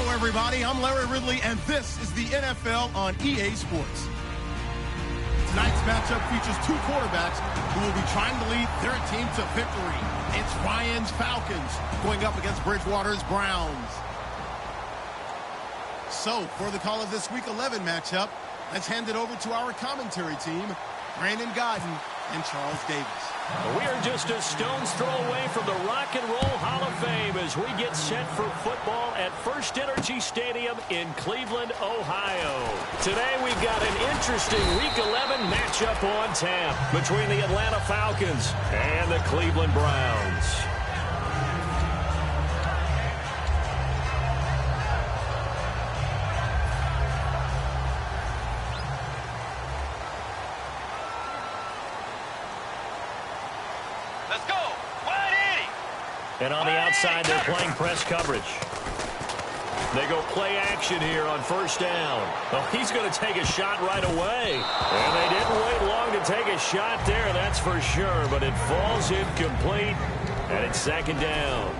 Everybody, I'm Larry Ridley, and this is the NFL on EA Sports. Tonight's matchup features two quarterbacks who will be trying to lead their team to victory. It's Ryan's Falcons going up against Bridgewater's Browns. So, for the call of this Week 11 matchup, let's hand it over to our commentary team, Brandon Godden and Charles Davis. We are just a stone's throw away from the Rock and Roll Hall of Fame as we get set for football at First Energy Stadium in Cleveland, Ohio. Today we've got an interesting Week 11 matchup on tap between the Atlanta Falcons and the Cleveland Browns. And on the outside, they're playing press coverage. They go play action here on first down. Oh, he's going to take a shot right away. And they didn't wait long to take a shot there, that's for sure. But it falls incomplete, and it's second down.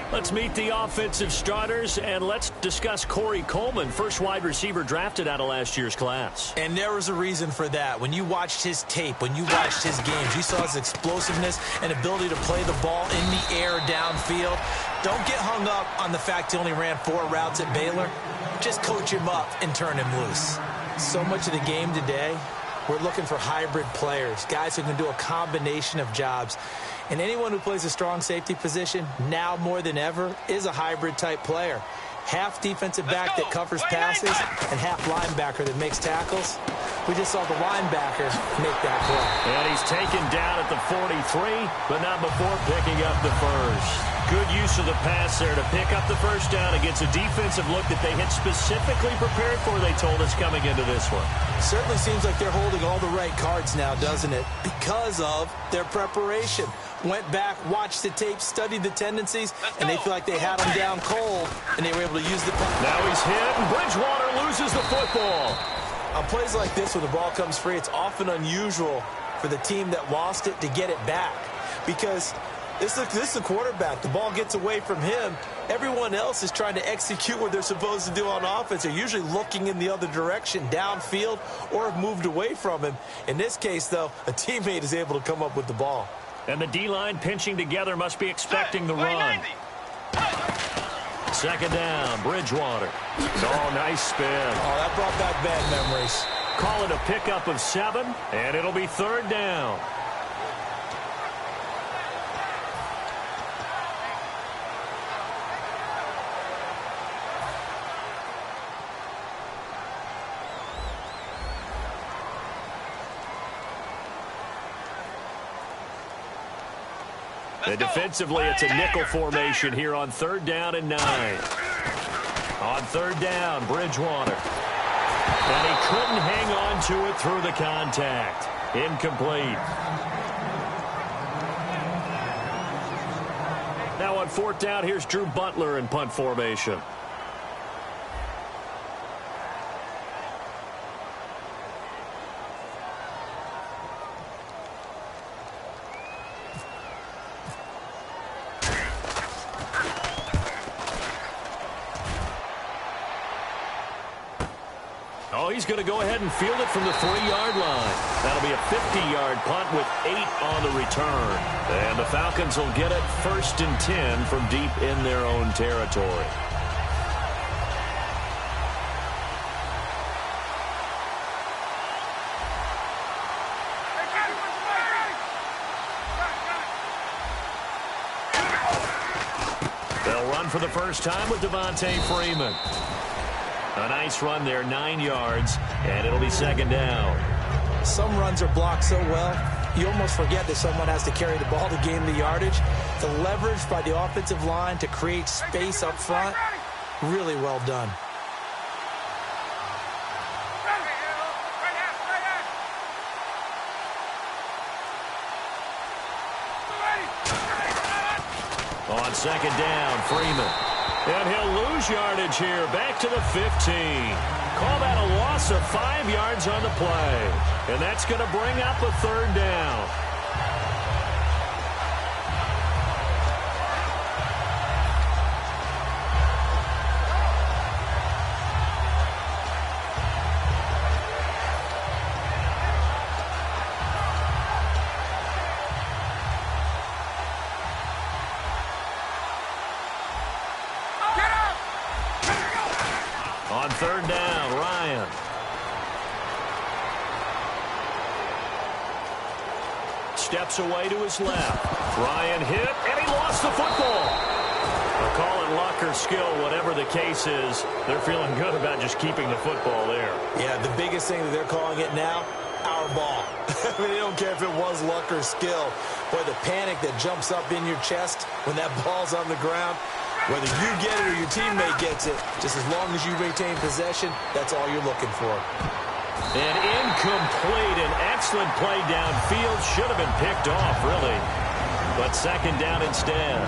Let's meet the offensive starters, and let's discuss Corey Coleman, first wide receiver drafted out of last year's class. And there was a reason for that. When you watched his tape, when you watched his games, you saw his explosiveness and ability to play the ball in the air downfield. Don't get hung up on the fact he only ran 4 routes at Baylor. Just coach him up and turn him loose. So much of the game today, we're looking for hybrid players, guys who can do a combination of jobs. And anyone who plays a strong safety position, now more than ever, is a hybrid-type player. Half defensive back that covers passes and half linebacker that makes tackles. We just saw the linebacker make that play. And he's taken down at the 43, but not before picking up the first. Good use of the pass there to pick up the first down against a defensive look that they had specifically prepared for, they told us, coming into this one. Certainly seems like they're holding all the right cards now, doesn't it? Because of their preparation. Went back, watched the tape, studied the tendencies, and they feel like they had them down cold, and they were able to use the punt. Now he's hit, and Bridgewater loses the football. On plays like this, when the ball comes free, it's often unusual for the team that lost it to get it back. Because this is a quarterback. The ball gets away from him. Everyone else is trying to execute what they're supposed to do on offense. They're usually looking in the other direction, downfield, or have moved away from him. In this case, though, a teammate is able to come up with the ball. And the D-line pinching together must be expecting the run. Second down, Bridgewater. Oh, nice spin. Oh, that brought back bad memories. Call it a pickup of 7, and it'll be third down. And defensively, it's a nickel formation here on third down and 9. On third down, Bridgewater. And he couldn't hang on to it through the contact. Incomplete. Now on fourth down, here's Drew Butler in punt formation. Oh, he's going to go ahead and field it from the 3-yard line. That'll be a 50-yard punt with 8 on the return. And the Falcons will get it 1st and 10 from deep in their own territory. They'll run for the first time with Devontae Freeman. A nice run there, 9 yards, and it'll be second down. Some runs are blocked so well, you almost forget that someone has to carry the ball to gain the yardage. The leverage by the offensive line to create space up front, really well done. second down, Freeman. And he'll lose yardage here, back to the 15. Call that a loss of 5 yards on the play. And that's going to bring up a third down. On third down, Ryan. Steps away to his left. Ryan hit, and he lost the football. I'll call it luck or skill, whatever the case is. They're feeling good about just keeping the football there. Yeah, the biggest thing that they're calling it now, our ball. I mean, they don't care if it was luck or skill. Boy, the panic that jumps up in your chest when that ball's on the ground, whether you get it or your teammate gets it, just as long as you retain possession, that's all you're looking for. An incomplete, an excellent play downfield. Should have been picked off, really. But second down instead.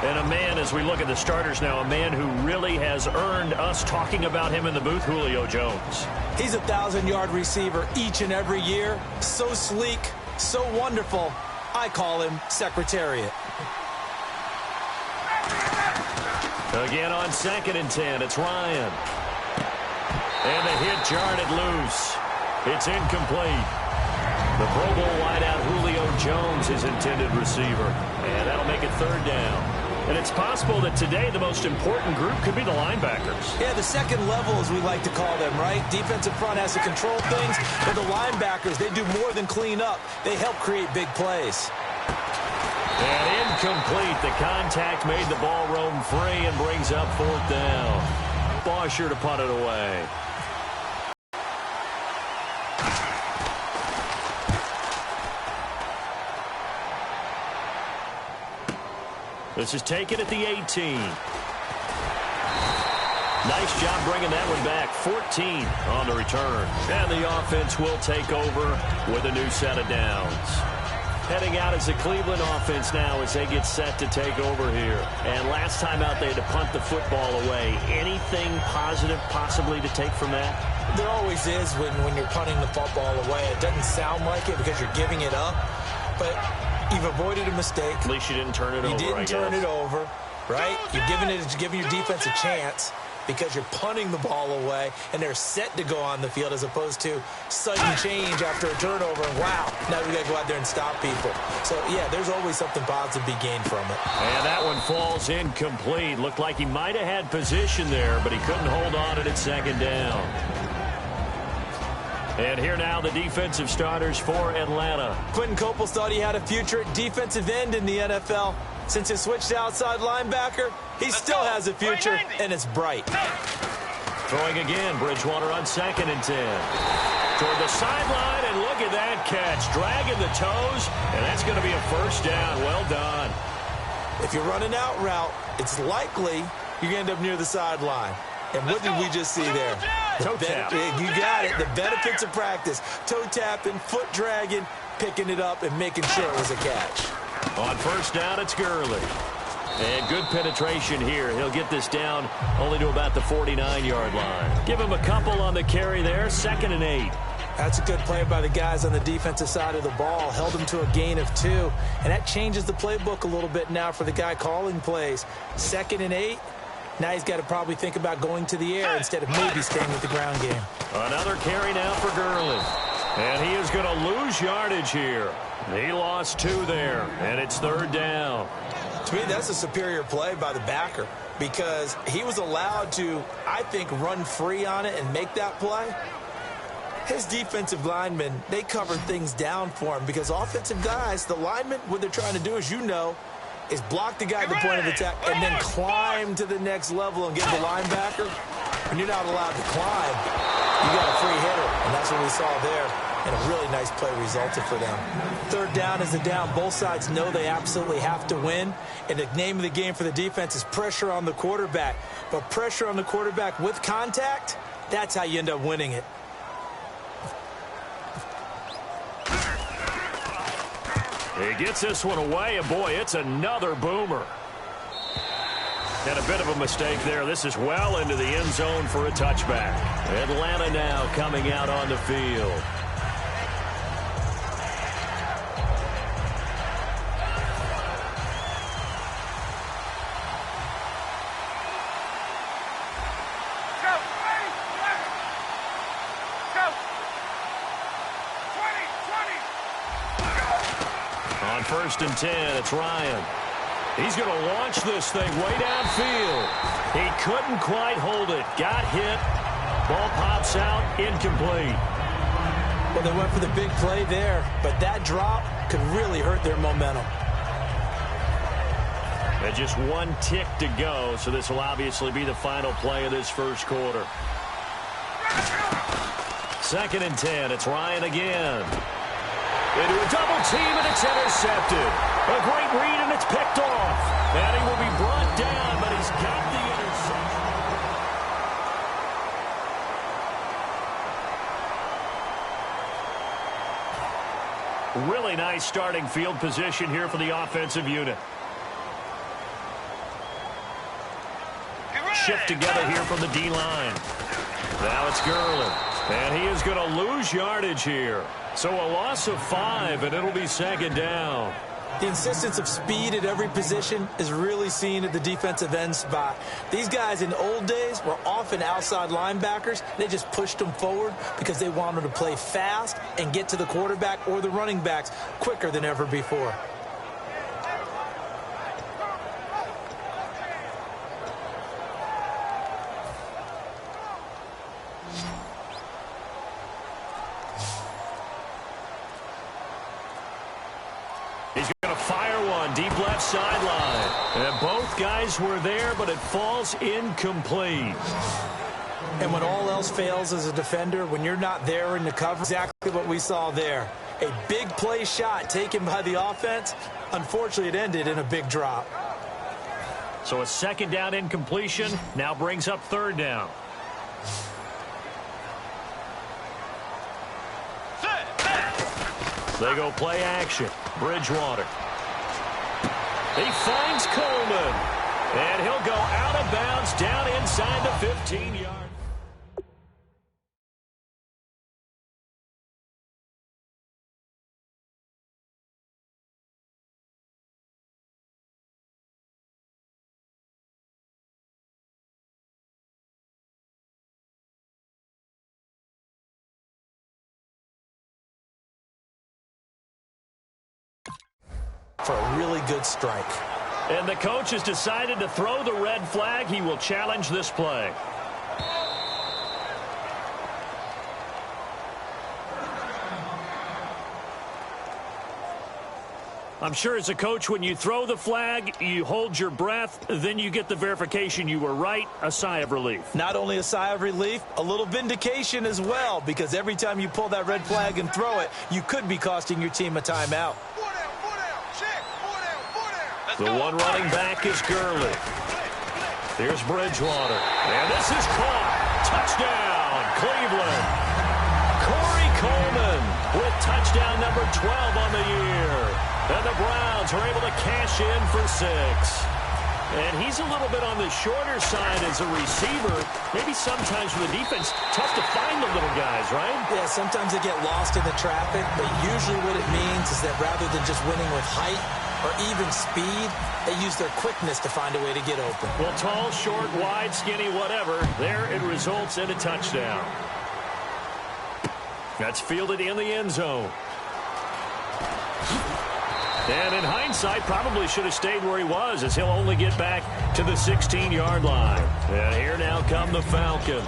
And a man, as we look at the starters now, a man who really has earned us talking about him in the booth, Julio Jones. He's a 1,000-yard receiver each and every year. So sleek, so wonderful. I call him Secretariat. Again on 2nd and 10, it's Ryan. And the hit jarred it loose. It's incomplete. The Pro Bowl wideout Julio Jones, his intended receiver. And that'll make it third down. And it's possible that today the most important group could be the linebackers. Yeah, the second level, as we like to call them, right? Defensive front has to control things, but the linebackers, they do more than clean up. They help create big plays. And incomplete. The contact made the ball roam free and brings up fourth down. Bosher to punt it away. This is taken at the 18. Nice job bringing that one back. 14 on the return. And the offense will take over with a new set of downs. Heading out as the Cleveland offense now as they get set to take over here. And last time out they had to punt the football away. Anything positive possibly to take from that? There always is when you're punting the football away. It doesn't sound like it because you're giving it up. But you've avoided a mistake. At least you didn't turn it over, You didn't turn it over, right? You're giving your defense a chance because you're punting the ball away, and they're set to go on the field as opposed to sudden change after a turnover, and wow, now we got to go out there and stop people. So, yeah, there's always something positive to be gained from it. And that one falls incomplete. Looked like he might have had position there, but he couldn't hold on at second down. And here now the defensive starters for Atlanta. Quentin Coples thought he had a future at defensive end in the NFL. Since he switched to outside linebacker, he still has a future, and it's bright. Throwing again, Bridgewater on 2nd and 10. Toward the sideline, and look at that catch. Dragging the toes, and that's going to be a first down. Well done. If you're running out route, it's likely you're going to end up near the sideline. And what did we just see there? Toe tap. You got it. The benefits of practice. Toe tapping, foot dragging, picking it up, and making sure it was a catch. On first down, it's Gurley. And good penetration here. He'll get this down only to about the 49-yard line. Give him a couple on the carry there. 2nd and 8. That's a good play by the guys on the defensive side of the ball. Held him to a gain of 2. And that changes the playbook a little bit now for the guy calling plays. 2nd and 8. Now he's got to probably think about going to the air instead of maybe staying with the ground game. Another carry now for Gurley. And he is going to lose yardage here. He lost 2 there, and it's third down. To me, that's a superior play by the backer because he was allowed to, I think, run free on it and make that play. His defensive linemen, they covered things down for him because offensive guys, the linemen, what they're trying to do, as you know, is block the guy at the point of attack and then climb to the next level and get the linebacker. When you're not allowed to climb, you got a free hitter, and that's what we saw there. And a really nice play resulted for them. Third down is a down. Both sides know they absolutely have to win. And the name of the game for the defense is pressure on the quarterback. But pressure on the quarterback with contact, that's how you end up winning it. He gets this one away, and boy, it's another boomer. And a bit of a mistake there. This is well into the end zone for a touchback. Atlanta now coming out on the field. On 1st and 10, it's Ryan. He's going to launch this thing way downfield. He couldn't quite hold it. Got hit. Ball pops out. Incomplete. Well, they went for the big play there, but that drop could really hurt their momentum. And just one tick to go, so this will obviously be the final play of this first quarter. 2nd and 10. It's Ryan again. Into a double team, and it's intercepted. A great read, and it's picked off. And he will be brought down, but he's got the interception. Really nice starting field position here for the offensive unit. Shift together here from the D-line. Now it's Gurley. And he is going to lose yardage here. So a loss of 5, and it'll be 2nd down. The insistence of speed at every position is really seen at the defensive end spot. These guys in the old days were often outside linebackers. They just pushed them forward because they wanted to play fast and get to the quarterback or the running backs quicker than ever before. Deep left sideline. And both guys were there, but it falls incomplete. And when all else fails as a defender, when you're not there in the cover, exactly what we saw there. A big play shot taken by the offense. Unfortunately, it ended in a big drop. So a 2nd down incompletion now brings up 3rd down. They go play action. Bridgewater. He finds Coleman, and he'll go out of bounds down inside the 15-yard. For a really good strike. And the coach has decided to throw the red flag. He will challenge this play. I'm sure as a coach, when you throw the flag, you hold your breath, then you get the verification you were right, a sigh of relief. Not only a sigh of relief, a little vindication as well, because every time you pull that red flag and throw it, you could be costing your team a timeout. The one running back is Gurley. Here's Bridgewater. And this is caught. Touchdown, Cleveland. Corey Coleman with touchdown number 12 on the year. And the Browns are able to cash in for 6. And he's a little bit on the shorter side as a receiver. Maybe sometimes for the defense, tough to find the little guys, right? Yeah, sometimes they get lost in the traffic, but usually what it means is that rather than just winning with height or even speed, they use their quickness to find a way to get open. Well, tall, short, wide, skinny, whatever, there it results in a touchdown. That's fielded in the end zone. And in hindsight, probably should have stayed where he was, as he'll only get back to the 16-yard line. And here now come the Falcons.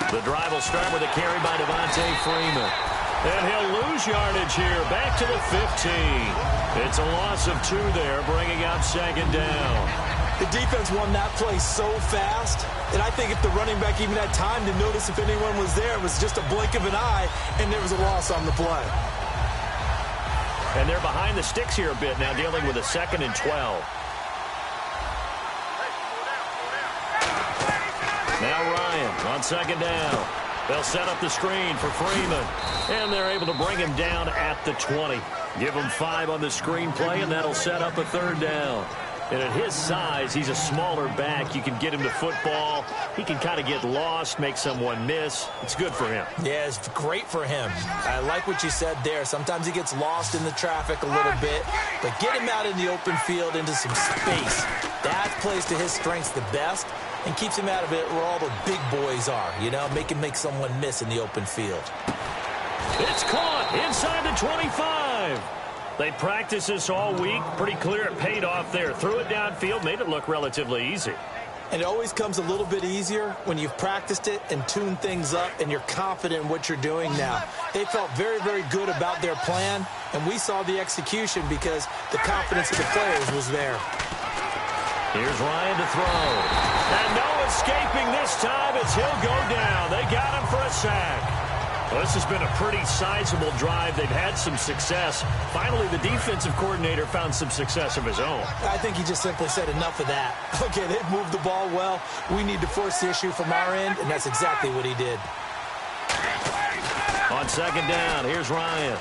The drive will start with a carry by Devontae Freeman. And he'll lose yardage here, back to the 15. It's a loss of 2 there, bringing up 2nd down. The defense won that play so fast, and I think if the running back even had time to notice if anyone was there, it was just a blink of an eye, and there was a loss on the play. And they're behind the sticks here a bit now, dealing with a 2nd and 12. Now Ryan on 2nd down. They'll set up the screen for Freeman. And they're able to bring him down at the 20. Give him 5 on the screen play, and that'll set up a 3rd down. And at his size, he's a smaller back. You can get him to football. He can kind of get lost, make someone miss. It's good for him. Yeah, it's great for him. I like what you said there. Sometimes he gets lost in the traffic a little bit, but get him out in the open field into some space. That plays to his strengths the best and keeps him out of it where all the big boys are, you know, make him make someone miss in the open field. It's caught inside the 25. They practiced this all week. Pretty clear it paid off there. Threw it downfield, made it look relatively easy. And it always comes a little bit easier when you've practiced it and tuned things up and you're confident in what you're doing now. They felt very, very good about their plan, and we saw the execution because the confidence of the players was there. Here's Ryan to throw. And no escaping this time as he'll go down. They got him for a sack. Well, this has been a pretty sizable drive. They've had some success. Finally, the defensive coordinator found some success of his own. I think he just simply said enough of that. Okay, they've moved the ball well. We need to force the issue from our end, and that's exactly what he did. On 2nd down, here's Ryan.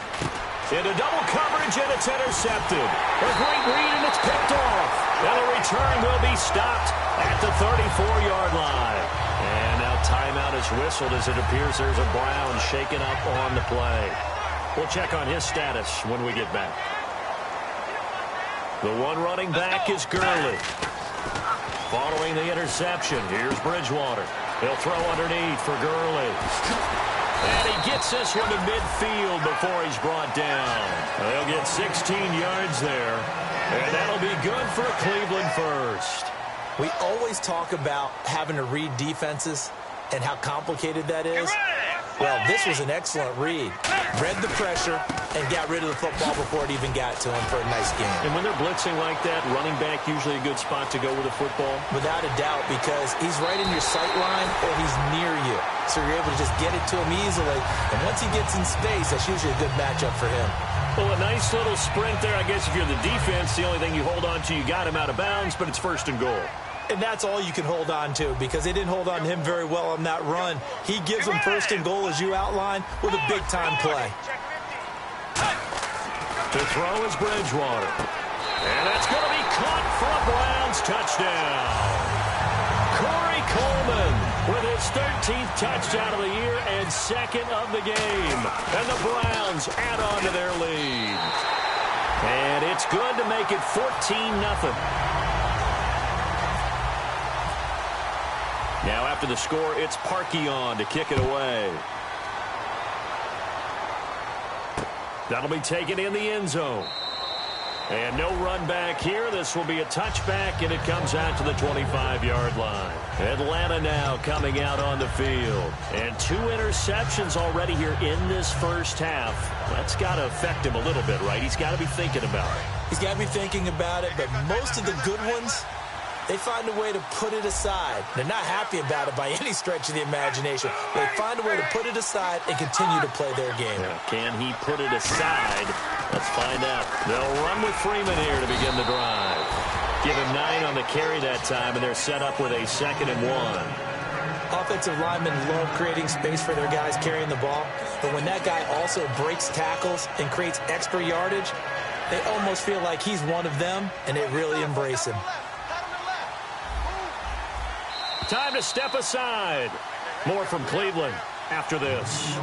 Into double coverage, and it's intercepted. A great read, and it's picked off. And a return will be stopped at the 34-yard line. And now timeout is whistled as it appears there's a Brown shaken up on the play. We'll check on his status when we get back. The one running back is Gurley. Following the interception, here's Bridgewater. He'll throw underneath for Gurley. And he gets this one to midfield before he's brought down. They'll get 16 yards there. And that'll be good for a Cleveland first. We always talk about having to read defenses and how complicated that is. Well, this was an excellent read. Read the pressure and got rid of the football before it even got to him for a nice game. And when they're blitzing like that, running back usually a good spot to go with the football? Without a doubt, because he's right in your sight line or he's near you. So you're able to just get it to him easily. And once he gets in space, that's usually a good matchup for him. Well, a nice little sprint there. I guess if you're the defense, the only thing you hold on to, you got him out of bounds, but it's 1st and goal. And that's all you can hold on to because they didn't hold on to him very well on that run. He gives them 1st and goal, as you outlined, with a big-time play. To throw is Bridgewater. And that's going to be caught for a Browns touchdown. Corey Coleman with his 13th touchdown of the year and 2nd of the game. And the Browns add on to their lead. And it's good to make it 14-0. Now after the score, it's Parkey to kick it away. That'll be taken in the end zone. And no run back here. This will be a touchback, and it comes out to the 25-yard line. Atlanta now coming out on the field. And 2 interceptions already here in this first half. That's got to affect him a little bit, right? He's got to be thinking about it. He's got to be thinking about it, but most of the good ones, they find a way to put it aside. They're not happy about it by any stretch of the imagination. They find a way to put it aside and continue to play their game. Yeah, can he put it aside? Let's find out. They'll run with Freeman here to begin the drive. Give him 9 on the carry that time, and they're set up with a 2nd and 1. Offensive linemen love creating space for their guys carrying the ball, but when that guy also breaks tackles and creates extra yardage, they almost feel like he's one of them, and they really embrace him. Time to step aside. More from Cleveland after this.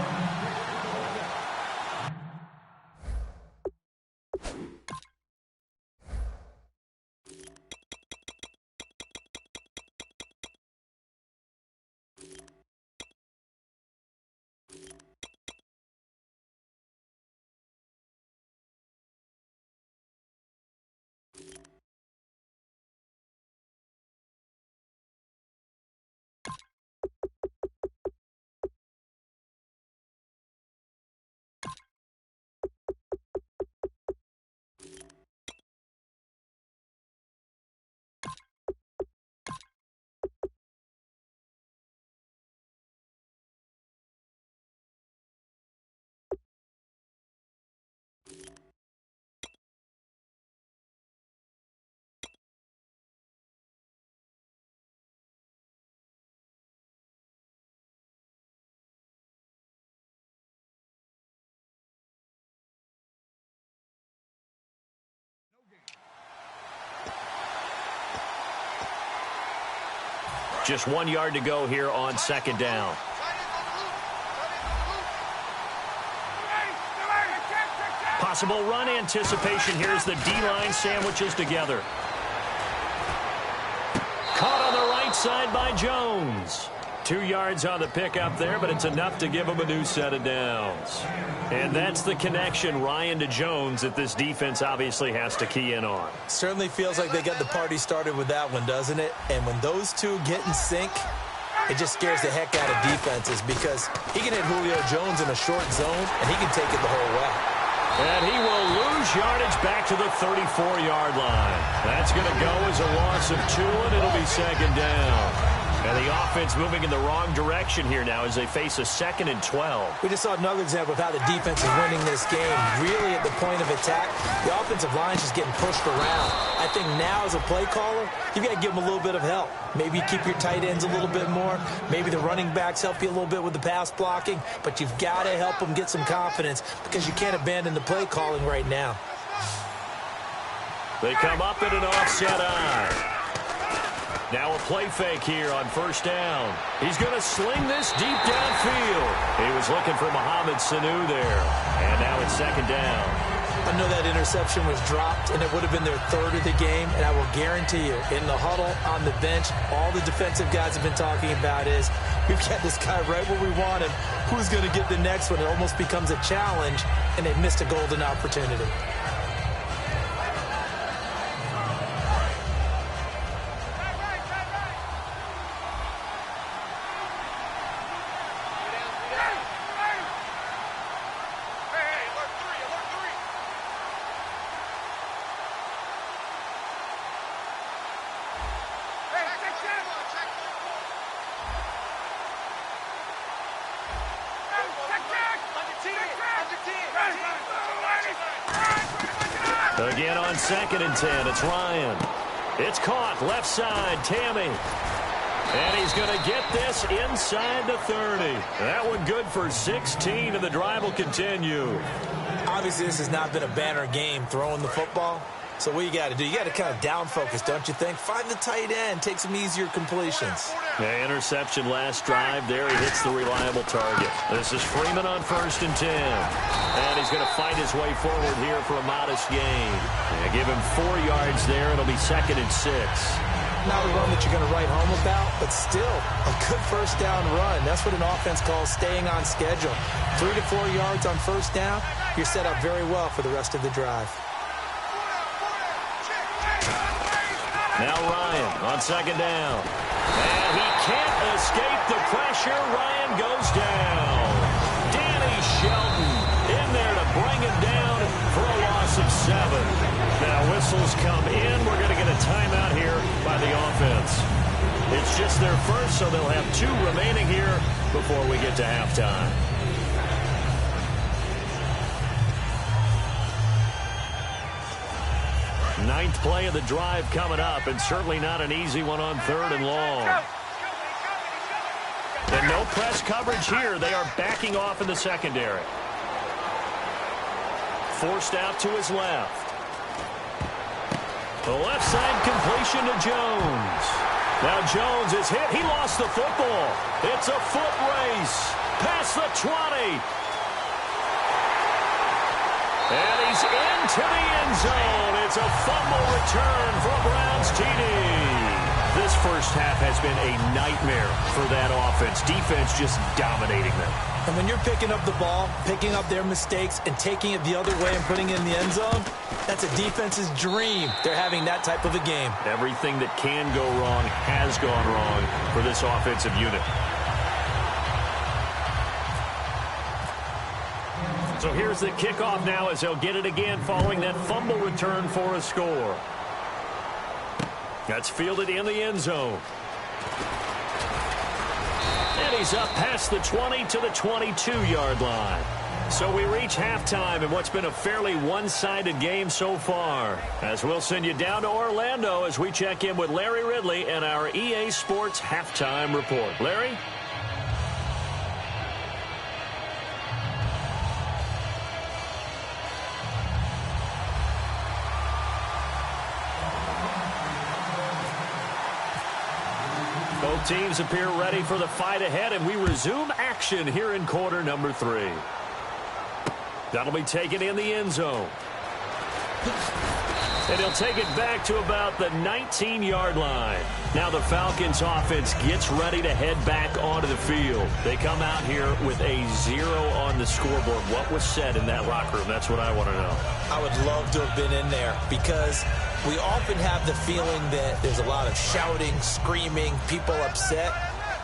Just 1 yard to go here on second down. Possible run anticipation. Here's the D-line sandwiches together. Caught on the right side by Jones. 2 yards on the pickup there, but it's enough to give him a new set of downs. And that's the connection, Ryan to Jones, that this defense obviously has to key in on. Certainly feels like they got the party started with that one, doesn't it? And when those two get in sync, it just scares the heck out of defenses because he can hit Julio Jones in a short zone, and he can take it the whole way. And he will lose yardage back to the 34-yard line. That's going to go as a loss of 2, and it'll be second down. And the offense moving in the wrong direction here now as they face a 2nd and 12. We just saw another example of how the defense is winning this game. Really at the point of attack, the offensive line is just getting pushed around. I think now as a play caller, you've got to give them a little bit of help. Maybe you keep your tight ends a little bit more. Maybe the running backs help you a little bit with the pass blocking. But you've got to help them get some confidence because you can't abandon the play calling right now. They come up in an offset eye. Now a play fake here on first down. He's going to sling this deep downfield. He was looking for Mohamed Sanu there. And now it's second down. I know that interception was dropped, and it would have been their 3rd of the game. And I will guarantee you, in the huddle, on the bench, all the defensive guys have been talking about is, we've got this guy right where we want him. Who's going to get the next one? It almost becomes a challenge, and they missed a golden opportunity. Again on 2nd and 10, it's Ryan. It's caught, left side, Tammy. And he's going to get this inside the 30. That one good for 16, and the drive will continue. Obviously, this has not been a banner game throwing the football. So what you got to do, you got to kind of down focus, don't you think? Find the tight end, take some easier completions. Yeah, interception last drive. There he hits the reliable target. This is Freeman on 1st and 10. And he's going to fight his way forward here for a modest gain. Yeah, give him 4 yards there. It'll be 2nd and 6. Not a run that you're going to write home about, but still a good first down run. That's what an offense calls staying on schedule. 3 to 4 yards on first down, you're set up very well for the rest of the drive. Now Ryan on 2nd down. And he can't escape the pressure. Ryan goes down. Danny Shelton in there to bring him down for a loss of 7. Now whistles come in. We're going to get a timeout here by the offense. It's just their first, so they'll have 2 remaining here before we get to halftime. Ninth play of the drive coming up, and certainly not an easy one on 3rd and long. And no press coverage here. They are backing off in the secondary. Forced out to his left. The left side completion to Jones. Now Jones is hit. He lost the football. It's a foot race. Past the 20. And he's into the end zone. It's a fumble return for a Browns TD. This first half has been a nightmare for that offense. Defense just dominating them. And when you're picking up the ball, picking up their mistakes, and taking it the other way and putting it in the end zone, that's a defense's dream. They're having that type of a game. Everything that can go wrong has gone wrong for this offensive unit. So here's the kickoff now as they'll get it again following that fumble return for a score. That's fielded in the end zone. And he's up past the 20 to the 22-yard line. So we reach halftime in what's been a fairly one-sided game so far. As we'll send you down to Orlando as we check in with Larry Ridley and our EA Sports Halftime Report. Larry? Both teams appear ready for the fight ahead, and we resume action here in quarter number 3. That'll be taken in the end zone. And he'll take it back to about the 19-yard line. Now the Falcons offense gets ready to head back onto the field. They come out here with a 0 on the scoreboard. What was said in that locker room? That's what I want to know. I would love to have been in there because we often have the feeling that there's a lot of shouting, screaming, people upset.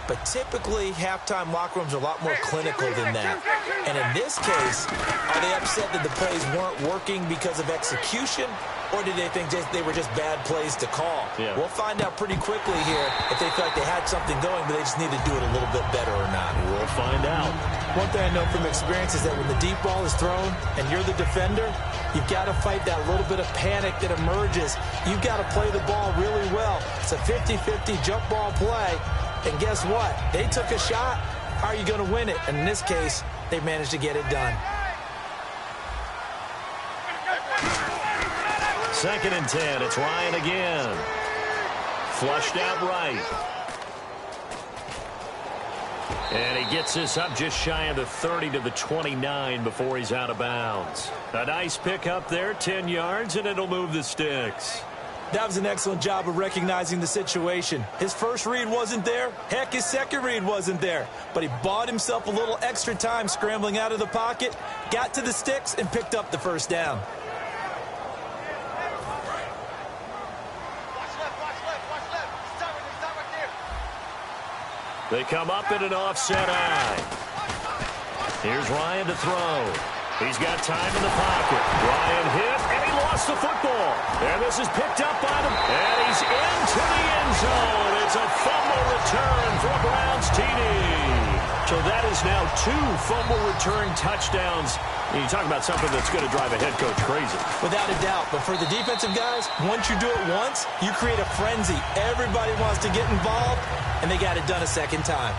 But typically, halftime locker rooms are a lot more clinical than that. And in this case, are they upset that the plays weren't working because of execution? Or did they think they were just bad plays to call? Yeah. We'll find out pretty quickly here if they feel like they had something going, but they just need to do it a little bit better or not. We'll find out. One thing I know from experience is that when the deep ball is thrown and you're the defender, you've got to fight that little bit of panic that emerges. You've got to play the ball really well. It's a 50-50 jump ball play. And guess what? They took a shot. How are you going to win it? And in this case, they managed to get it done. 2nd and 10. It's Ryan again. Flushed out right. And he gets this up just shy of the 30 to the 29 before he's out of bounds. A nice pick up there, 10 yards, and it'll move the sticks. That was an excellent job of recognizing the situation. His first read wasn't there. Heck, his second read wasn't there. But he bought himself a little extra time scrambling out of the pocket, got to the sticks, and picked up the first down. They come up in an offset eye. Here's Ryan to throw. He's got time in the pocket. Ryan hit, and he lost the football. And this is picked up by them. And he's into the end zone. It's a fumble return for a Browns TD. So that is now 2 fumble return touchdowns. And you talk about something that's going to drive a head coach crazy. Without a doubt. But for the defensive guys, once you do it once, you create a frenzy. Everybody wants to get involved, and they got it done a second time.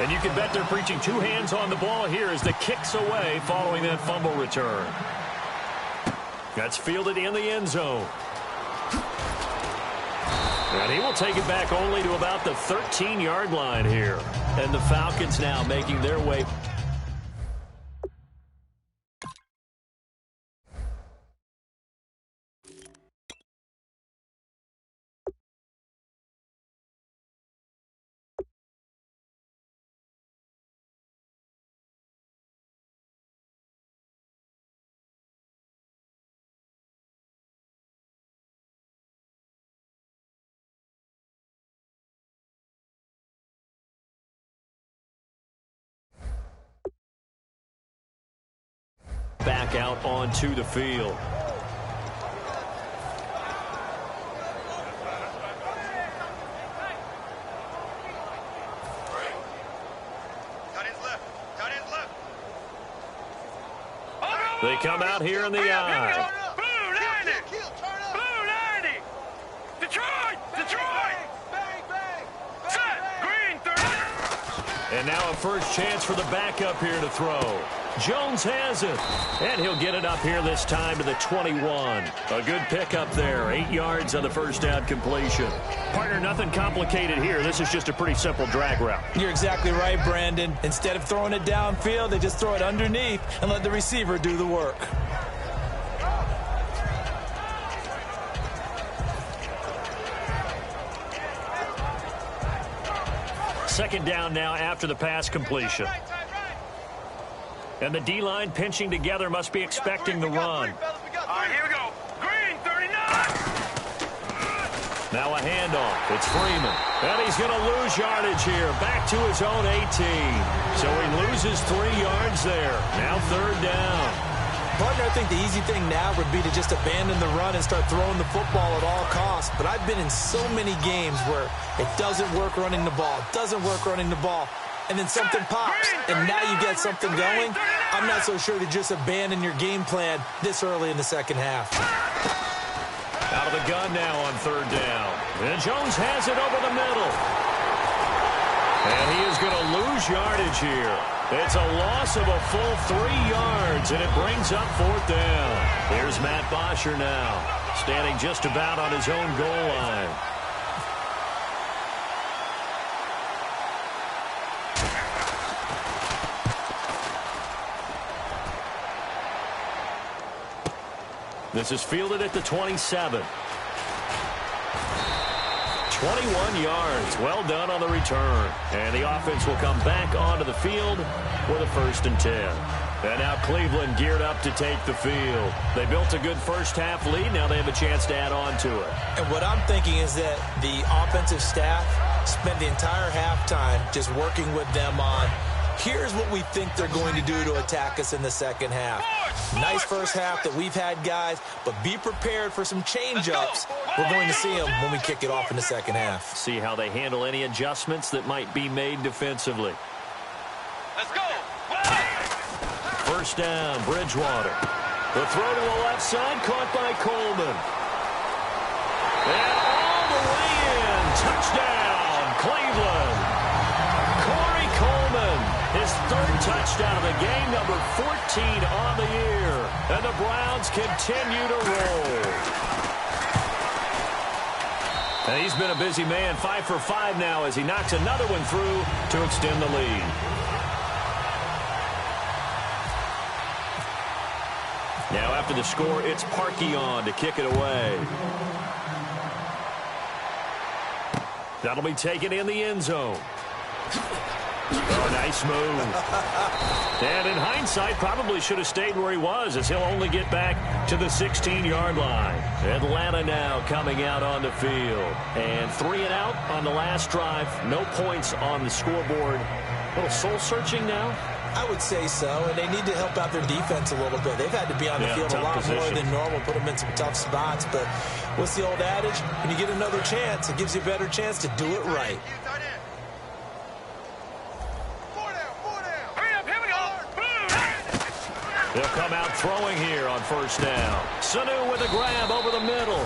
And you can bet they're preaching 2 hands on the ball here as the kick's away following that fumble return. That's fielded in the end zone. And he will take it back only to about the 13-yard line here. And the Falcons now making their way. Back out onto the field. They come out here in the eye. Blue 90! Blue 90! Detroit! Detroit! Bang, bang! Set! Green 30! And now a first chance for the backup here to throw. Jones has it. And he'll get it up here this time to the 21. A good pickup there. 8 yards on the first down completion. Partner, nothing complicated here. This is just a pretty simple drag route. You're exactly right, Brandon. Instead of throwing it downfield, they just throw it underneath and let the receiver do the work. Second down now after the pass completion. And the D-line pinching together must be expecting the run. All right, here we go. Green 39! Now a handoff. It's Freeman. And he's going to lose yardage here. Back to his own 18. So he loses 3 yards there. Now third down. Partner, I think the easy thing now would be to just abandon the run and start throwing the football at all costs. But I've been in so many games where it doesn't work running the ball. And then something pops, and now you get something going. I'm not so sure to just abandon your game plan this early in the second half. Out of the gun now on third down. And Jones has it over the middle. And he is going to lose yardage here. It's a loss of a full 3 yards, and it brings up fourth down. Here's Matt Bosher now, standing just about on his own goal line. This is fielded at the 27. 21 yards. Well done on the return. And the offense will come back onto the field with a 1st and 10. And now Cleveland geared up to take the field. They built a good first-half lead. Now they have a chance to add on to it. And what I'm thinking is that the offensive staff spent the entire halftime just working with them on, here's what we think they're going to do to attack us in the second half. Nice first half that we've had, guys, but be prepared for some change-ups. We're going to see them when we kick it off in the second half. See how they handle any adjustments that might be made defensively. Let's go. 1st down, Bridgewater. The throw to the left side, caught by Coleman. And all the way in. Touchdown, Cleveland. Corey Coleman, his 3rd touchdown of the game, number 14 on the year. And the Browns continue to roll. And he's been a busy man, 5 for 5 now as he knocks another one through to extend the lead. Now after the score, it's Parkey on to kick it away. That'll be taken in the end zone. Oh, nice move. And in hindsight, probably should have stayed where he was as he'll only get back to the 16-yard line. Atlanta now coming out on the field. And 3 and out on the last drive. No points on the scoreboard. A little soul-searching now. I would say so, and they need to help out their defense a little bit. They've had to be on the field a lot more than normal, put them in some tough spots. But what's the old adage? When you get another chance, it gives you a better chance to do it right. They'll come out throwing here on 1st down. Sanu with a grab over the middle.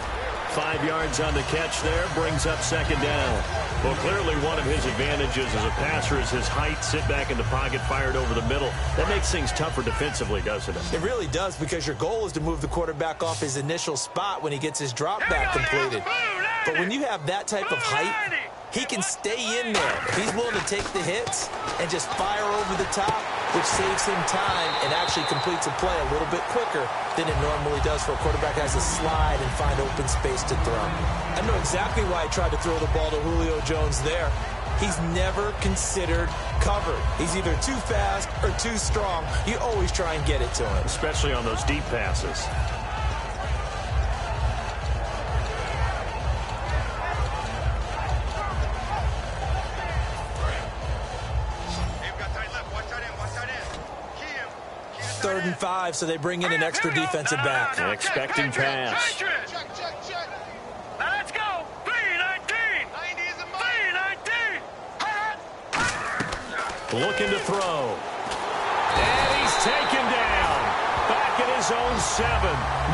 5 yards on the catch there, brings up 2nd down. Well, clearly one of his advantages as a passer is his height. Sit back in the pocket, fired over the middle. That makes things tougher defensively, doesn't it? It really does, because your goal is to move the quarterback off his initial spot when he gets his drop back completed. But when you have that type of height, he can stay in there. If he's willing to take the hits and just fire over the top, which saves him time and actually completes a play a little bit quicker than it normally does for a quarterback has to slide and find open space to throw. I know exactly why he tried to throw the ball to Julio Jones there. He's never considered covered. He's either too fast or too strong. You always try and get it to him. Especially on those deep passes. Third and 5, so they bring in an extra defensive back. Expecting pass. Now let's go. 319. 319. Looking to throw. And he's taken down. Back at his own 7.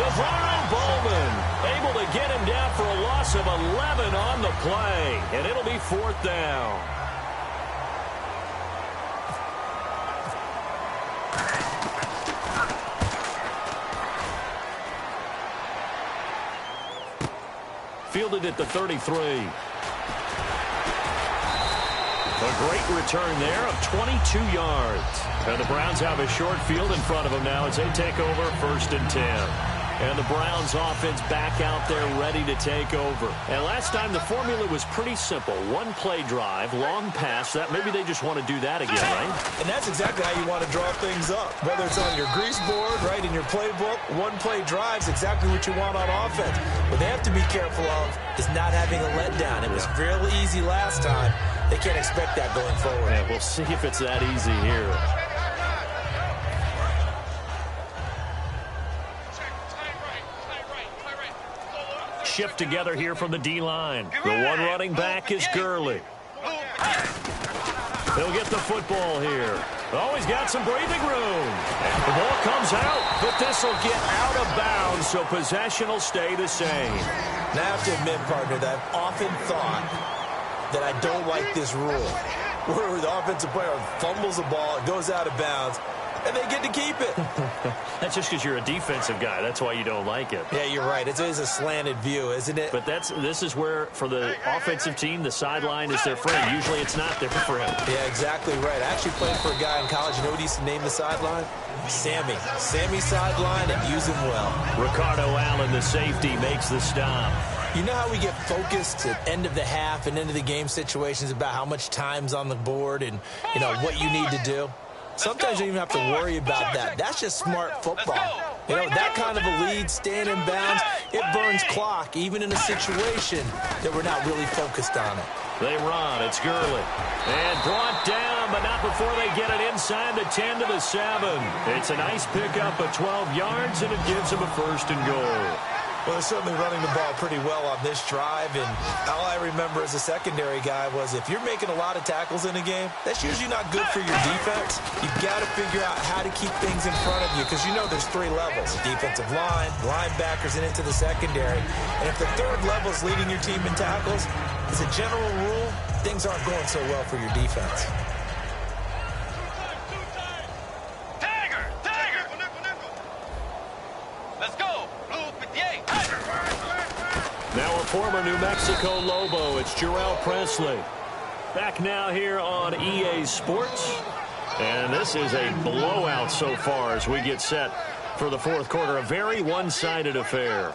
Navarro Bowman able to get him down for a loss of 11 on the play. And it'll be 4th down. Fielded at the 33. A great return there of 22 yards. And the Browns have a short field in front of them now as they take over 1st and 10. And the Browns offense back out there ready to take over. And last time the formula was pretty simple. 1 play drive, long pass. That maybe they just want to do that again, right? And that's exactly how you want to draw things up. Whether it's on your grease board, right, in your playbook, 1 play drive is exactly what you want on offense. What they have to be careful of is not having a letdown. It was real easy last time. They can't expect that going forward. Yeah, we'll see if it's that easy here. Shift together here from the D-line. The one running back is Gurley. He'll get the football here. Oh, he's got some breathing room. And the ball comes out, but this will get out of bounds, so possession will stay the same. Now, I have to admit, partner, that I've often thought that I don't like this rule, where the offensive player fumbles the ball, it goes out of bounds, and they get to keep it. That's just because you're a defensive guy. That's why you don't like it. Yeah, you're right. It is a slanted view, isn't it? But this is where, for the offensive team, the sideline is their friend. Usually it's not there for him. Yeah, exactly right. I actually played for a guy in college. You know what he used to name the sideline? Sammy. Sammy sideline, and use him well. Ricardo Allen, the safety, makes the stop. You know how we get focused at end of the half and end of the game situations about how much time's on the board and, you know, what you need to do? Sometimes you don't even have to worry about that. That's just smart football. You know, that kind of a lead, staying in bounds, it burns clock, even in a situation that we're not really focused on it. They run. It's Gurley. And brought down, but not before they get it inside the 10 to the 7. It's a nice pickup of 12 yards, and it gives them a 1st and goal. Well, they're certainly running the ball pretty well on this drive, and all I remember as a secondary guy was if you're making a lot of tackles in a game, that's usually not good for your defense. You've got to figure out how to keep things in front of you because you know there's 3 levels, defensive line, linebackers, and into the secondary. And if the 3rd level is leading your team in tackles, as a general rule, things aren't going so well for your defense. Now a former New Mexico Lobo, it's Jarrell Presley. Back now here on EA Sports. And this is a blowout so far as we get set for the 4th quarter. A very one-sided affair.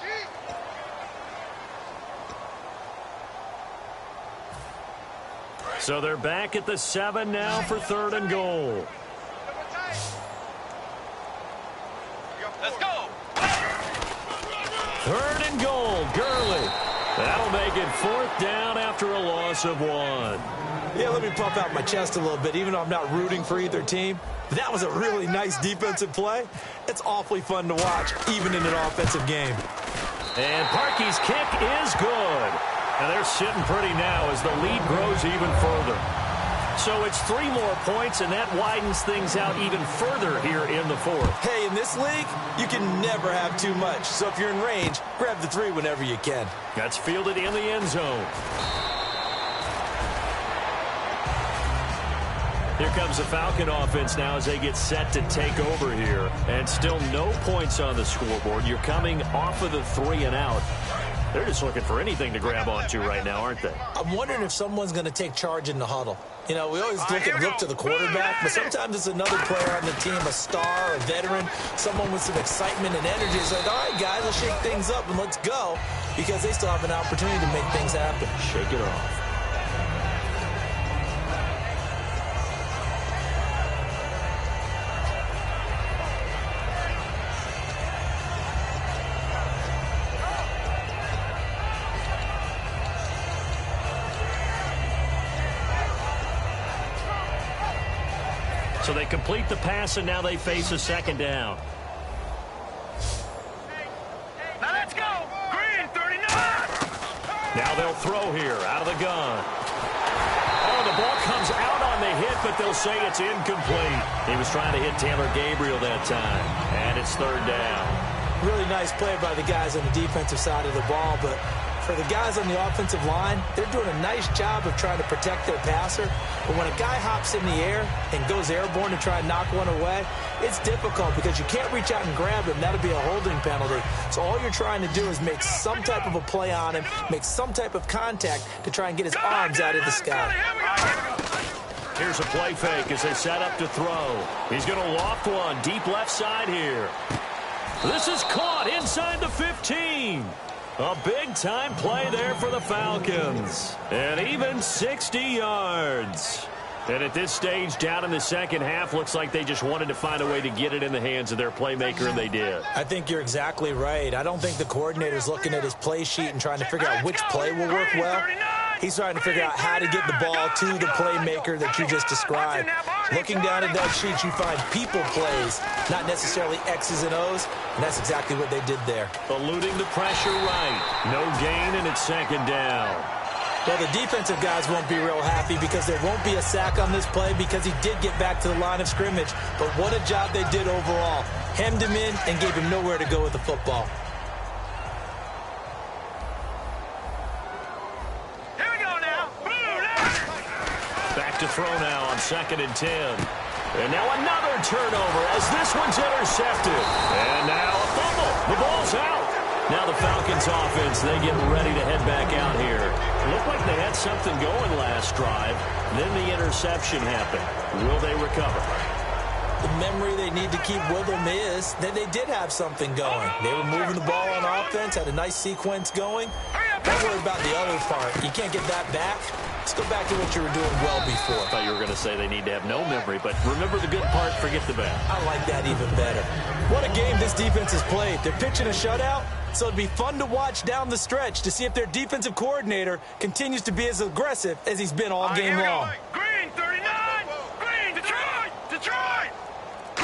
So they're back at the 7 now for 3rd and goal. Let's go. 3rd and goal, Gurley. That'll make it 4th down after a loss of 1. Yeah, let me puff out my chest a little bit, even though I'm not rooting for either team. That was a really nice defensive play. It's awfully fun to watch, even in an offensive game. And Parkey's kick is good. And they're sitting pretty now as the lead grows even further. So it's 3 more points, and that widens things out even further here in the 4th. Hey, in this league, you can never have too much. So if you're in range, grab the 3 whenever you can. That's fielded in the end zone. Here comes the Falcon offense now as they get set to take over here. And still no points on the scoreboard. You're coming off of the 3 and out. They're just looking for anything to grab onto right now, aren't they? I'm wondering if someone's going to take charge in the huddle. You know, we always look to the quarterback, but sometimes it's another player on the team, a star, a veteran, someone with some excitement and energy. It's like, all right, guys, let's shake things up and let's go, because they still have an opportunity to make things happen. Shake it off. So they complete the pass, and now they face a 2nd down. Now let's go. Green, 39. Now they'll throw here out of the gun. Oh, the ball comes out on the hit, but they'll say it's incomplete. He was trying to hit Taylor Gabriel that time, and it's 3rd down. Really nice play by the guys on the defensive side of the ball, but for the guys on the offensive line, they're doing a nice job of trying to protect their passer. But when a guy hops in the air and goes airborne to try and knock one away, it's difficult because you can't reach out and grab him. That'll be a holding penalty. So all you're trying to do is make some type of a play on him, make some type of contact to try and get his arms out of the sky. Here's a play fake as they set up to throw. He's going to loft one deep left side here. This is caught inside the 15. A big-time play there for the Falcons. And even 60 yards. And at this stage, down in the 2nd half, looks like they just wanted to find a way to get it in the hands of their playmaker, and they did. I think you're exactly right. I don't think the coordinator's looking at his play sheet and trying to figure out which play will work well. He's trying to figure out how to get the ball to the playmaker that you just described. Looking down at that sheet, you find people plays, not necessarily X's and O's, and that's exactly what they did there. Eluding the pressure right. No gain, and it's 2nd down. Well, the defensive guys won't be real happy because there won't be a sack on this play because he did get back to the line of scrimmage. But what a job they did overall. Hemmed him in and gave him nowhere to go with the football. Here we go now. Back to throw now on 2nd and 10. And now another turnover as this one's intercepted. And now a fumble. The ball's out. Now the Falcons offense, they get ready to head back out here. Looked like they had something going last drive. Then the interception happened. Will they recover? The memory they need to keep with them is that they did have something going. They were moving the ball on offense, had a nice sequence going. Don't worry about the other part. You can't get that back. Let's go back to what you were doing well before. I thought you were going to say they need to have no memory, but remember the good part, forget the bad. I like that even better. What a game this defense has played. They're pitching a shutout, so it'd be fun to watch down the stretch to see if their defensive coordinator continues to be as aggressive as he's been all game long. Green, 39! Green, Detroit! Detroit!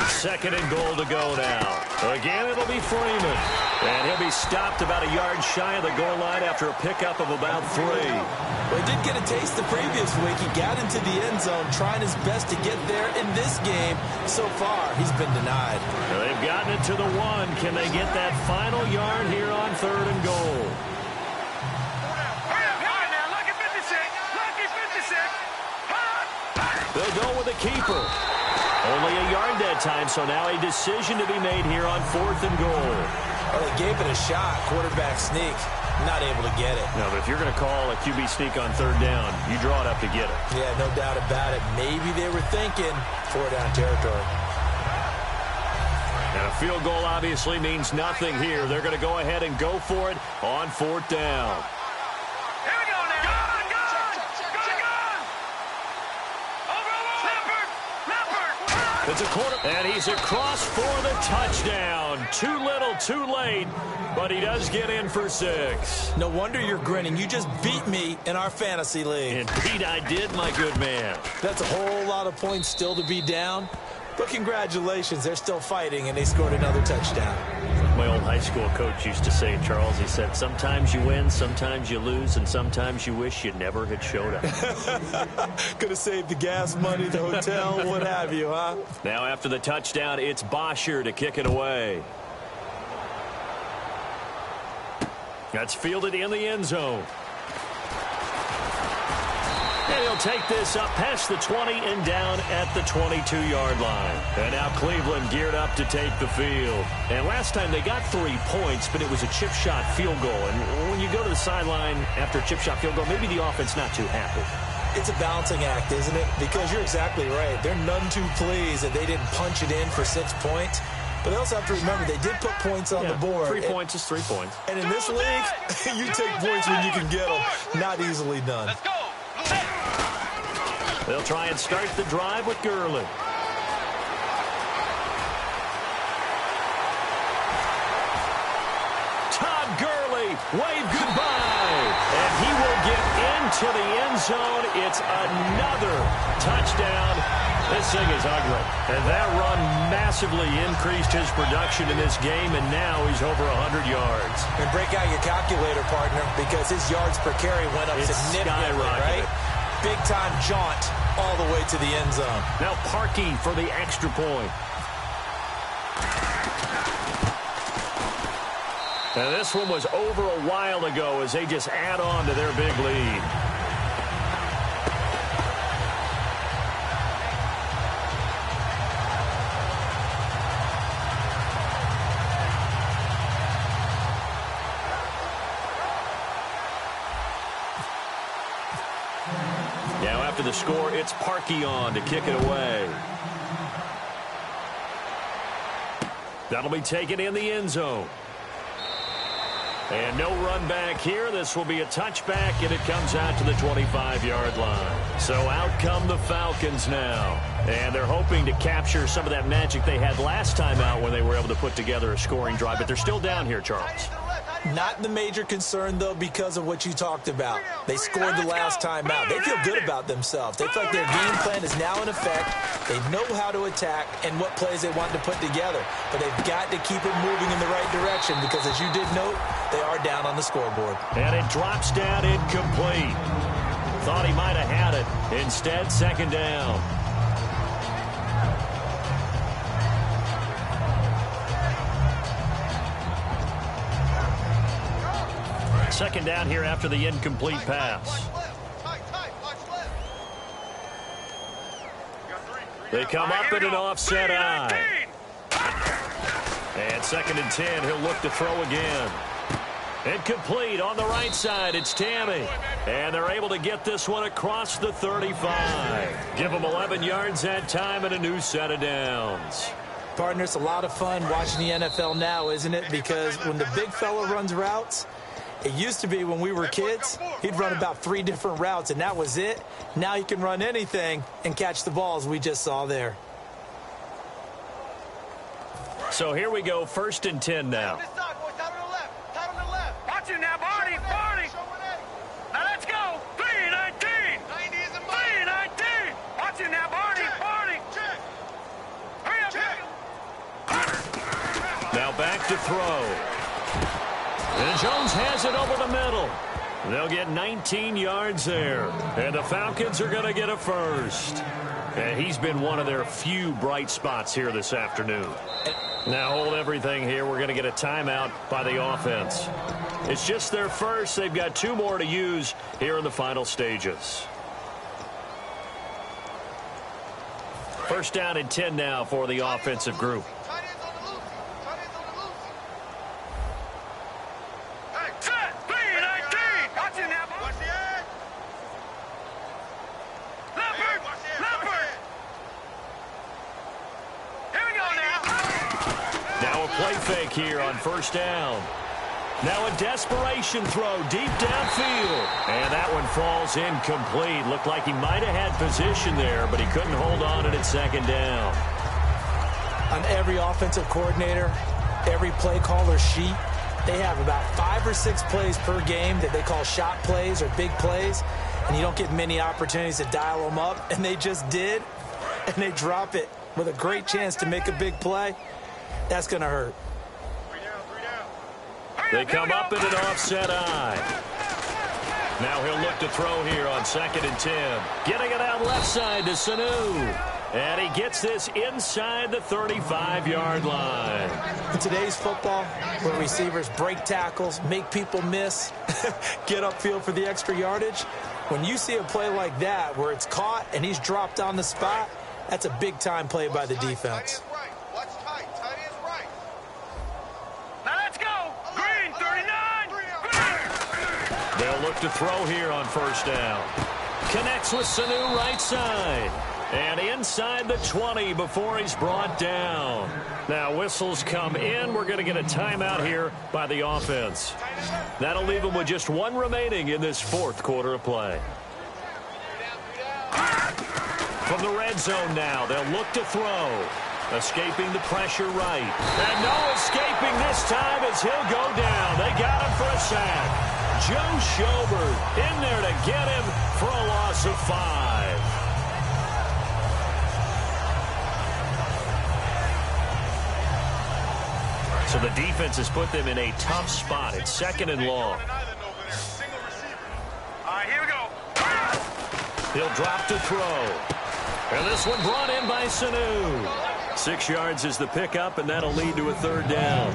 Second and goal to go now. Again, it'll be Freeman. And he'll be stopped about a yard shy of the goal line after a pickup of about 3. Well, he did get a taste the previous week. He got into the end zone trying his best to get there in this game. So far, he's been denied. Well, they've gotten it to the 1. Can they get that final yard here on 3rd and goal? Hurry up now, lucky 56! Lucky 56! They'll go with the keeper. Only a yard that time, so now a decision to be made here on 4th and goal. Well, they gave it a shot. Quarterback sneak. Not able to get it. No, but if you're going to call a QB sneak on 3rd down, you draw it up to get it. Yeah, no doubt about it. Maybe they were thinking 4-down territory. And a field goal obviously means nothing here. They're going to go ahead and go for it on 4th down. Here we go now! Gun! Leopard! It's a quarter, and he's across for the touchdown. Too little, too late, but he does get in for 6. No wonder you're grinning. You just beat me in our fantasy league. Indeed, I did, my good man. That's a whole lot of points still to be down. But congratulations, they're still fighting, and they scored another touchdown. My old high school coach used to say, Charles, he said, sometimes you win, sometimes you lose, and sometimes you wish you never had showed up. Could have saved the gas money, the hotel, what have you, huh? Now after the touchdown, it's Bosher to kick it away. That's fielded in the end zone. And he'll take this up past the 20 and down at the 22-yard line. And now Cleveland geared up to take the field. And last time they got 3 points, but it was a chip shot field goal. And when you go to the sideline after a chip shot field goal, maybe the offense not too happy. It's a balancing act, isn't it? Because you're exactly right. They're none too pleased that they didn't punch it in for 6 points. But they also have to remember they did put points on the board. 3 points is 3 points. And in this league, you take points when you can get them. Not easily done. Let's go! They'll try and start the drive with Gurley. Todd Gurley, wave goodbye. And he will get into the end zone. It's another touchdown. This thing is ugly. And that run massively increased his production in this game, and now he's over 100 yards. And break out your calculator, partner, because his yards per carry went up significantly, right? Big-time jaunt all the way to the end zone. Now Parkey for the extra point. And this one was over a while ago as they just add on to their big lead. Now after the score, it's Parkey on to kick it away. That'll be taken in the end zone. And no run back here. This will be a touchback, and it comes out to the 25-yard line. So out come the Falcons now. And they're hoping to capture some of that magic they had last time out when they were able to put together a scoring drive. But they're still down here, Charles. Not the major concern, though, because of what you talked about. They scored the last time out. They feel good about themselves. They feel like their game plan is now in effect. They know how to attack and what plays they want to put together. But they've got to keep it moving in the right direction because, as you did note, they are down on the scoreboard. And it drops down incomplete. Thought he might have had it. Instead, second down. Second down here after the incomplete pass. They come up in an offset eye. And 2nd and 10, he'll look to throw again. Incomplete on the right side. It's Tammy. And they're able to get this one across the 35. Give them 11 yards that time and a new set of downs. Partner, it's a lot of fun watching the NFL now, isn't it? Because when the big fella runs routes, it used to be when we were kids, he'd run about 3 different routes, and that was it. Now he can run anything and catch the balls we just saw there. So here we go, 1st and 10 now. Watch it now, Barney. Now let's go. 3-19. 3-19. Watch it now, Barney. Hurry up. Now back to throw. And Jones has it over the middle. They'll get 19 yards there. And the Falcons are going to get a first. And he's been one of their few bright spots here this afternoon. Now hold everything here. We're going to get a timeout by the offense. It's just their first. They've got 2 more to use here in the final stages. 1st down and 10 now for the offensive group. Play fake here on 1st down. Now a desperation throw deep downfield. And that one falls incomplete. Looked like he might have had position there, but he couldn't hold on it at 2nd down. On every offensive coordinator, every play caller sheet, they have about 5 or 6 plays per game that they call shot plays or big plays, and you don't get many opportunities to dial them up, and they just did, and they drop it with a great chance to make a big play. That's going to hurt. They come up in an offset eye. Now he'll look to throw here on 2nd and 10. Getting it out left side to Sanu. And he gets this inside the 35-yard line. In today's football, where receivers break tackles, make people miss, get upfield for the extra yardage, when you see a play like that where it's caught and he's dropped on the spot, that's a big-time play by the defense. They'll look to throw here on 1st down. Connects with Sanu right side. And inside the 20 before he's brought down. Now whistles come in. We're going to get a timeout here by the offense. That'll leave them with just 1 remaining in this 4th quarter of play. From the red zone now, they'll look to throw. Escaping the pressure right. And no escaping this time as he'll go down. They got him for a sack. Joe Schobert in there to get him for a loss of 5. So the defense has put them in a tough spot. It's 2nd and long. All right, here we go. He'll drop to throw. And this one brought in by Sanu. 6 yards is the pickup, and that'll lead to a 3rd down.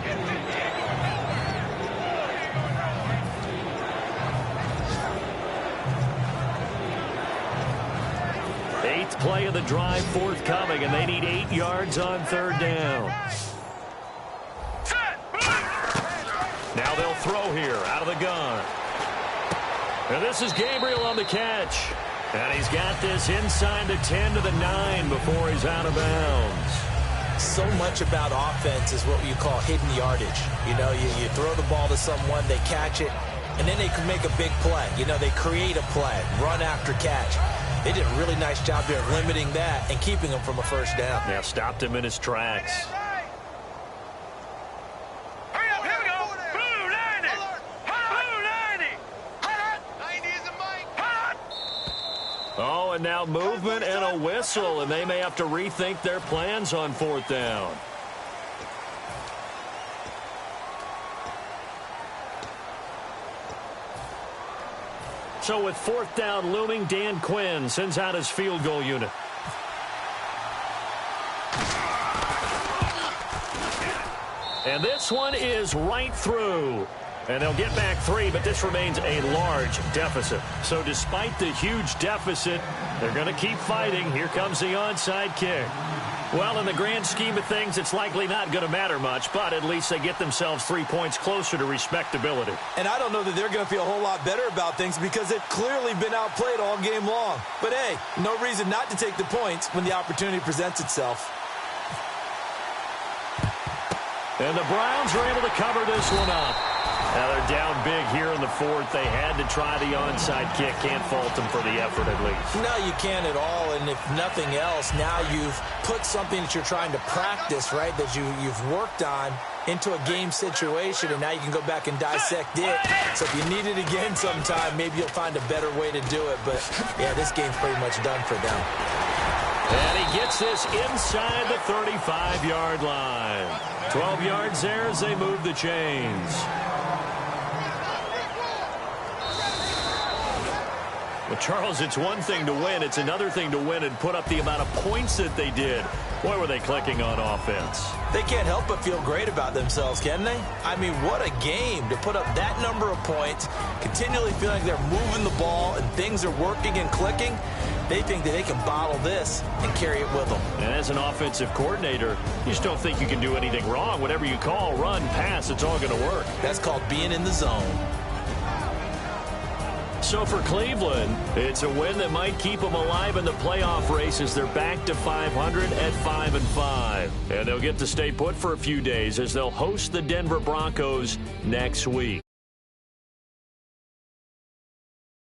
Eighth play of the drive forthcoming, and they need 8 yards on 3rd down. Now they'll throw here out of the gun. And this is Gabriel on the catch. And he's got this inside the 10 to the 9 before he's out of bounds. So much about offense is what you call hidden yardage. You know, you throw the ball to someone, they catch it, and then they can make a big play. You know, they create a play, run after catch. They did a really nice job there limiting that and keeping him from a 1st down. Yeah, stopped him in his tracks. Oh, and now movement and a whistle, and they may have to rethink their plans on 4th down. So with 4th down looming, Dan Quinn sends out his field goal unit. And this one is right through. And they'll get back 3, but this remains a large deficit. So despite the huge deficit, they're going to keep fighting. Here comes the onside kick. Well, in the grand scheme of things, it's likely not going to matter much, but at least they get themselves 3 points closer to respectability. And I don't know that they're going to feel a whole lot better about things because they've clearly been outplayed all game long. But, hey, no reason not to take the points when the opportunity presents itself. And the Browns are able to cover this one up. Now they're down big here in the fourth. They had to try the onside kick. Can't fault them for the effort at least. No, you can't at all. And if nothing else, now you've put something that you're trying to practice, right, that you've worked on into a game situation, and now you can go back and dissect it. So if you need it again sometime, maybe you'll find a better way to do it. But, yeah, this game's pretty much done for them. And he gets this inside the 35-yard line. 12 yards there as they move the chains. Well, Charles, it's one thing to win. It's another thing to win and put up the amount of points that they did. Boy, were they clicking on offense. They can't help but feel great about themselves, can they? I mean, what a game to put up that number of points, continually feeling like they're moving the ball and things are working and clicking. They think that they can bottle this and carry it with them. And as an offensive coordinator, you just don't think you can do anything wrong. Whatever you call, run, pass, it's all going to work. That's called being in the zone. So for Cleveland, it's a win that might keep them alive in the playoff race as they're back to 500 at 5-5. And they'll get to stay put for a few days as they'll host the Denver Broncos next week.